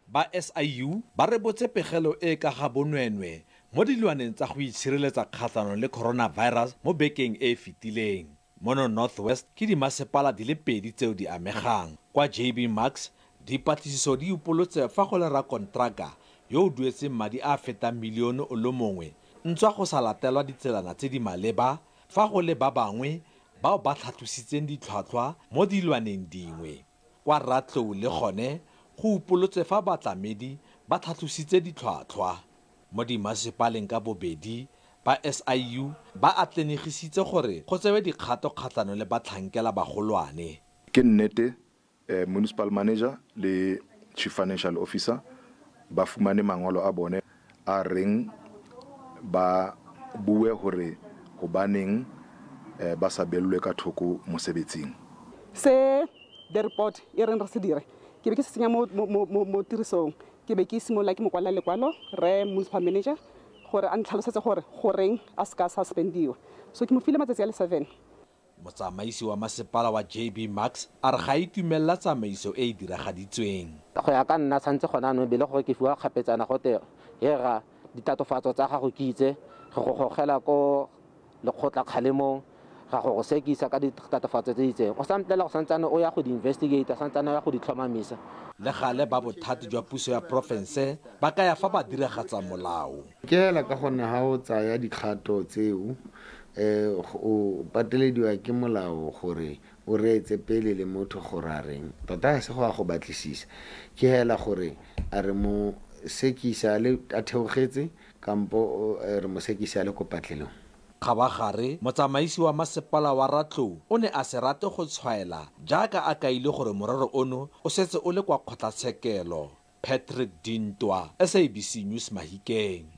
ba SIU ba rebotse pegelo e ka ga bonwenwe mo dilwaneng tsa go itshireletsa kgatlhanong le coronavirus mo bekeng e e fetileng. Mono Northwest ke dimmasepala di le 2 tseo di amegang. Kwa JB Max, dipatlisiso di upolotse fa go le rakontraka yo o duetseng madi a fetang milione o le mongwe ntswa go sa latelwa ditselana tse di maleba fa go le ba bangwe bao ba tlhatlositseng ditlhwatlhwa mo dilwaneng dingwe. Kwa Ratlou le gone go upolotse fa batlamedi ba tlhatlositse ditlhwatlhwa. Mo dimmasepaleng ka bobedi ba SIU ba atlenegisitse gore go tsewe dikgato kgatlhanong le batlhankela bagolwane. Ke nnete municipal manager le chief financial officer ba fumane mangolo a bone a reng ba bue hore hobaneng ba sa bellwe ka thoko mosebetsing. Se the report e reng re se dire ke be ke se tsenya mo tirisong ke be ke simola ke mo kwala lekwalo re municipal manager gore a ntlhalosetse gore goreng a ska suspendiwa so ke mo file matsatsi a le 7. Motsamaisi wa Mmasepala wa JB Max a re ga itumella tsamaiso e e diragaditsweng. Go ya ka nna santse gona no bele gore ke fiwa kgapetsana gote hera ditatofatso tsa gago ke itse go gogela ko lekgotla kgalemong ga go sekisa ka ditatofatso tse itseng o samplela go santsane o ya go di investigate santsane ya go di tlhomamisa. Le gale ba bothati jwa puso ya province ba ka ya fa ba diragatsa molao. Ke hela ka gone ha o tsaya dikgato tseo o patelediwa ke molao gore o reetse pele le motho gore a reng tota se go a go batlisisa ke hela gore a re mo sekisa le a theogetse kampo re mo sekisa le ko patlelong. Kgabagare motsamaisi wa Mmasepala wa Ratlou o ne a se rate go tshwaela jaaka a kaile gore morero ono o setse o le kwa kgotlatshekelo. Patrick Dintwa, SABC News Mahikeng.